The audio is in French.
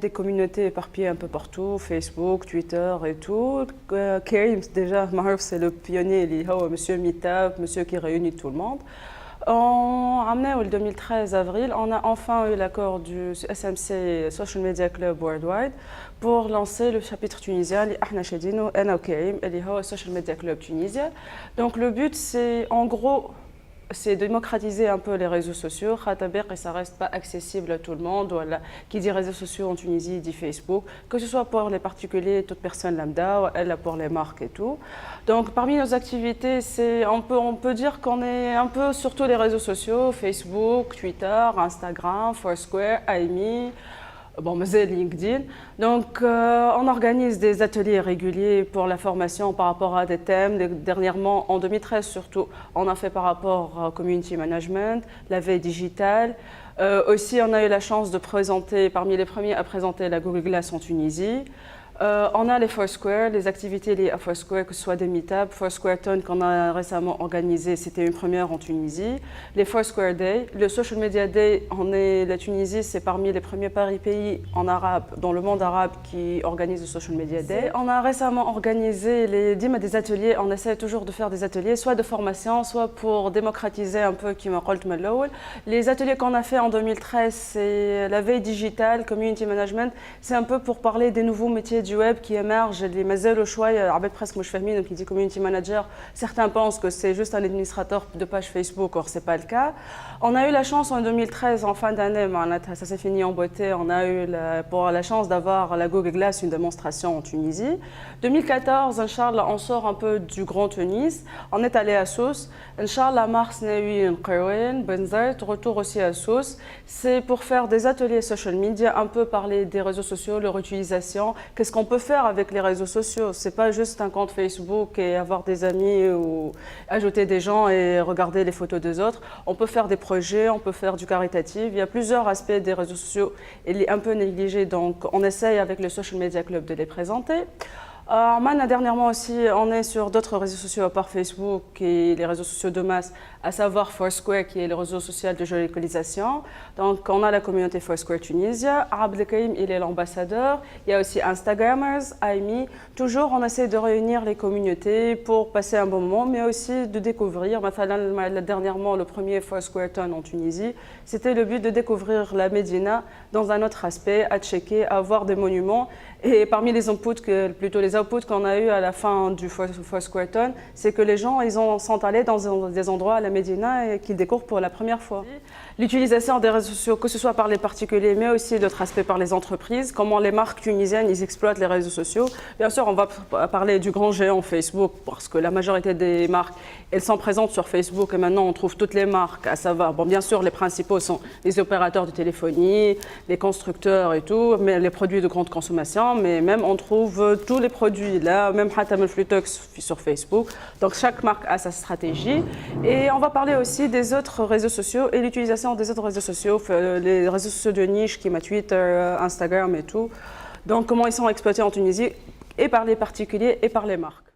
des communautés éparpillées un peu partout, Facebook, Twitter et tout. Karim, déjà, Marouf, c'est le pionnier, monsieur Meetup, monsieur qui réunit tout le monde. En 2013 avril, on a enfin eu l'accord du SMC Social Media Club Worldwide pour lancer le chapitre tunisien, le Social Media Club Tunisien. Donc le but, c'est en gros, c'est démocratiser un peu les réseaux sociaux. Et ça reste pas accessible à tout le monde. Voilà. Qui dit réseaux sociaux en Tunisie dit Facebook, que ce soit pour les particuliers, toute personne lambda, ou elle pour les marques et tout. Donc parmi nos activités, on peut dire qu'on est un peu sur tous les réseaux sociaux, Facebook, Twitter, Instagram, Foursquare, IME. Bon, mais c'est LinkedIn. Donc, on organise des ateliers réguliers pour la formation par rapport à des thèmes. Dernièrement, en 2013 surtout, on a fait par rapport au community management, la veille digitale. Aussi, on a eu la chance de présenter, parmi les premiers à présenter la Google Glass en Tunisie. On a les Foursquare, les activités liées à Foursquare, que ce soit des meetups, Foursquareton qu'on a récemment organisé, c'était une première en Tunisie. Les Foursquare Day, le Social Media Day, la Tunisie, c'est parmi les premiers pays en arabe, dans le monde arabe qui organise le Social Media Day. On a récemment organisé des ateliers, on essaie toujours de faire des ateliers, soit de formation, soit pour démocratiser un peu les ateliers qu'on a fait en 2013, c'est la veille digitale, community management, c'est un peu pour parler des nouveaux métiers du web qui émergent, les mazels au choix, Abed presque mouche fahmi, donc il dit community manager. Certains pensent que c'est juste un administrateur de page Facebook, or c'est pas le cas. On a eu la chance en 2013, en fin d'année, ça s'est fini en beauté, on a eu la chance d'avoir la Google Glass, une démonstration en Tunisie. 2014, Inch'Allah, on sort un peu du Grand Tunis, on est allé à Sousse. Inch'Allah, mars, Naoui, Nqarouen, Benzert, retour aussi à Sousse. C'est pour faire des ateliers social media, un peu parler des réseaux sociaux, leur utilisation, qu'est-ce qu'on peut faire avec les réseaux sociaux. C'est pas juste un compte Facebook et avoir des amis ou ajouter des gens et regarder les photos des autres. On peut faire des projets, on peut faire du caritatif. Il y a plusieurs aspects des réseaux sociaux. Il est un peu négligé, donc on essaye avec le Social Media Club de les présenter. Dernièrement aussi, on est sur d'autres réseaux sociaux à part Facebook et les réseaux sociaux de masse, à savoir Foursquare qui est le réseau social de géolocalisation. Donc on a la communauté Foursquare Tunisia, Abdelkarim il est l'ambassadeur, il y a aussi Instagrammers, IME. Toujours on essaie de réunir les communautés pour passer un bon moment, mais aussi de découvrir. Dernièrement, le premier Foursquareton en Tunisie, c'était le but de découvrir la Médina dans un autre aspect, à checker, à voir des monuments. Et parmi les outputs qu'on a eu à la fin du Foursquareton, c'est que les gens sont allés dans des endroits à la Médina et qu'ils découvrent pour la première fois. L'utilisation des réseaux sociaux, que ce soit par les particuliers, mais aussi d'autres aspects par les entreprises, comment les marques tunisiennes ils exploitent les réseaux sociaux. Bien sûr, on va parler du grand géant Facebook, parce que la majorité des marques, elles sont présentes sur Facebook et maintenant on trouve toutes les marques, à savoir, bon, bien sûr, les principaux sont les opérateurs de téléphonie, les constructeurs et tout, mais les produits de grande consommation, mais même on trouve tous les produits là, même Hatam Flutox sur Facebook. Donc chaque marque a sa stratégie. Et on va parler aussi des autres réseaux sociaux et l'utilisation des autres réseaux sociaux, les réseaux sociaux de niche qui m'a Twitter, Instagram et tout. Donc comment ils sont exploités en Tunisie et par les particuliers et par les marques.